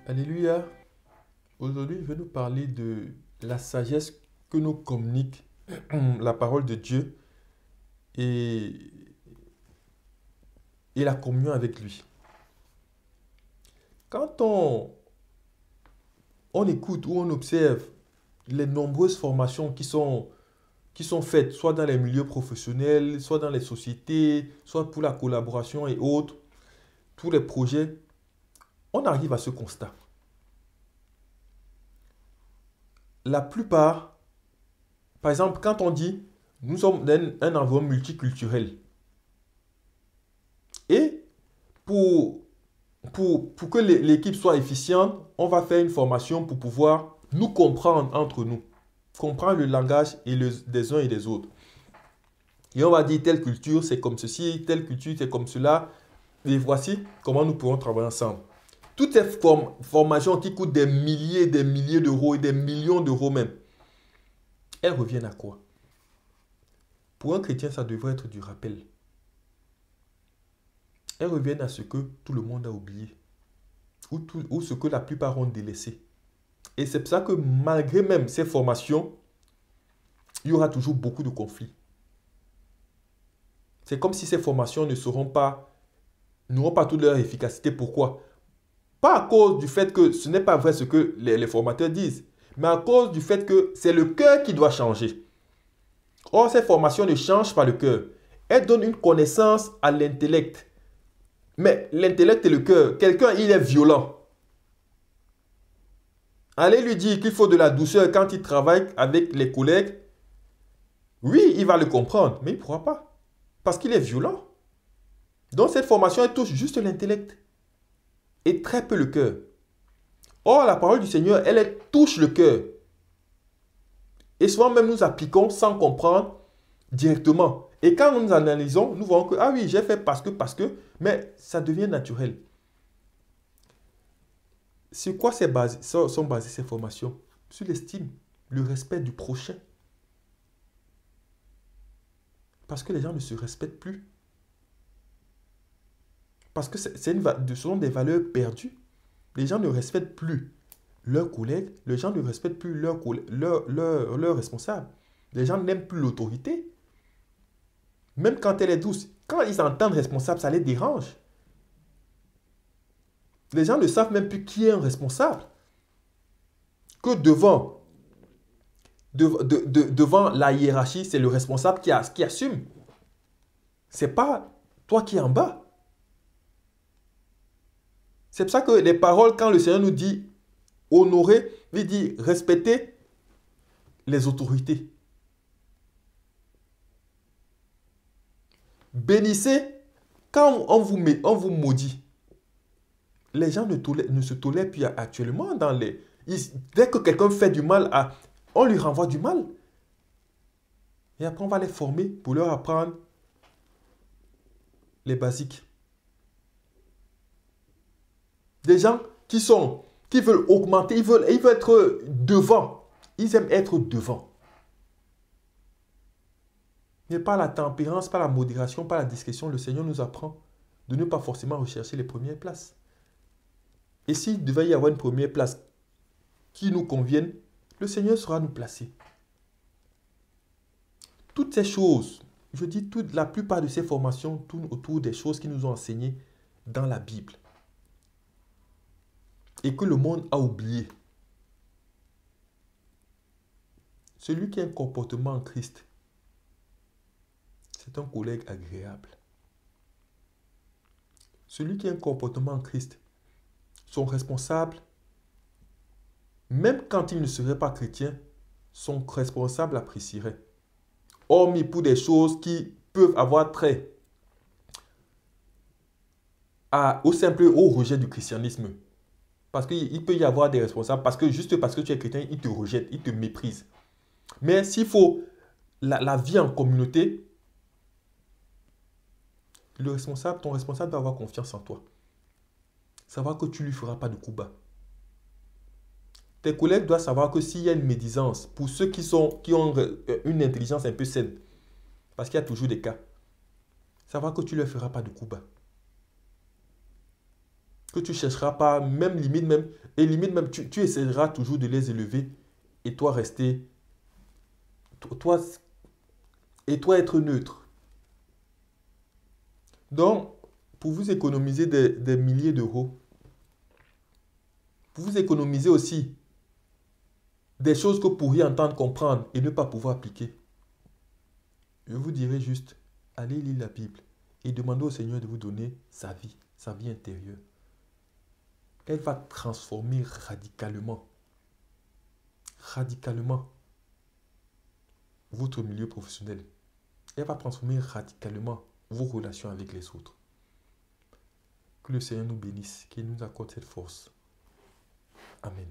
Alléluia. Aujourd'hui, je vais nous parler de la sagesse que nous communique la parole de Dieu et, et la communion avec lui. Quand on écoute ou on observe les nombreuses formations qui sont faites, soit dans les milieux professionnels, soit dans les sociétés, soit pour la collaboration et autres, tous les projets, on arrive à ce constat. La plupart, par exemple, quand on dit nous sommes dans un environnement multiculturel et pour, pour que l'équipe soit efficiente, on va faire une formation pour pouvoir nous comprendre entre nous, comprendre le langage des uns et des autres. Et on va dire telle culture c'est comme ceci, telle culture c'est comme cela, et voici comment nous pourrons travailler ensemble. Toutes ces formations qui coûtent des milliers d'euros et des millions d'euros même, elles reviennent à quoi? Pour un chrétien, ça devrait être du rappel. Elles reviennent à ce que tout le monde a oublié ou ce que la plupart ont délaissé. Et c'est pour ça que malgré même ces formations, il y aura toujours beaucoup de conflits. C'est comme si ces formations n'auront pas toute leur efficacité. Pourquoi? Pas à cause du fait que ce n'est pas vrai ce que les formateurs disent, mais à cause du fait que c'est le cœur qui doit changer. Or, ces formations ne changent pas le cœur. Elles donnent une connaissance à l'intellect. Mais l'intellect et le cœur, quelqu'un, il est violent. Allez lui dire qu'il faut de la douceur quand il travaille avec les collègues. Oui, il va le comprendre, mais il ne pourra pas. Parce qu'il est violent. Donc, cette formation, elle touche juste l'intellect. Et très peu le cœur. Or, la parole du Seigneur, elle touche le cœur. Et souvent même nous appliquons sans comprendre directement. Et quand nous analysons, nous voyons que, ah oui, j'ai fait parce que, mais ça devient naturel. Sur quoi sont basées ces formations? Sur l'estime, le respect du prochain. Parce que les gens ne se respectent plus. Parce que ce sont des valeurs perdues. Les gens ne respectent plus leurs collègues, les gens ne respectent plus leurs responsables. Les gens n'aiment plus l'autorité. Même quand elle est douce, quand ils entendent responsable, ça les dérange. Les gens ne savent même plus qui est un responsable. Que devant la hiérarchie, c'est le responsable qui assume. C'est pas toi qui es en bas. C'est pour ça que les paroles, quand le Seigneur nous dit honorer, il dit respecter les autorités. Bénissez quand on vous maudit. Les gens ne se tolèrent plus actuellement dès que quelqu'un fait du mal, on lui renvoie du mal. Et après, on va les former pour leur apprendre les basiques. Des gens qui veulent augmenter, ils veulent être devant. Ils aiment être devant. Mais par la tempérance, par la modération, par la discrétion, le Seigneur nous apprend de ne pas forcément rechercher les premières places. Et s'il devait y avoir une première place qui nous convienne, le Seigneur saura nous placer. Toutes ces choses, je dis la plupart de ces formations tournent autour des choses qui nous ont enseignées dans la Bible. Et que le monde a oublié. Celui qui a un comportement en Christ, c'est un collègue agréable. Celui qui a un comportement en Christ, son responsable, même quand il ne serait pas chrétien, son responsable l'apprécierait. Hormis pour des choses qui peuvent avoir trait au rejet du christianisme. Parce qu'il peut y avoir des responsables, juste parce que tu es chrétien, ils te rejettent, ils te méprisent. Mais s'il faut la vie en communauté, ton responsable doit avoir confiance en toi. Savoir que tu ne lui feras pas de coups bas. Tes collègues doivent savoir que s'il y a une médisance, pour ceux qui ont une intelligence un peu saine, parce qu'il y a toujours des cas, savoir que tu ne leur feras pas de coups bas. que tu chercheras pas, même limite même, et limite même, tu essaieras toujours de les élever et toi rester, toi, et toi être neutre. Donc, pour vous économiser des milliers d'euros, pour vous économiser aussi des choses que vous pourriez entendre, comprendre et ne pas pouvoir appliquer, je vous dirais juste, allez lire la Bible et demandez au Seigneur de vous donner sa vie intérieure. Elle va transformer radicalement votre milieu professionnel. Elle va transformer radicalement vos relations avec les autres. Que le Seigneur nous bénisse, qu'il nous accorde cette force. Amen.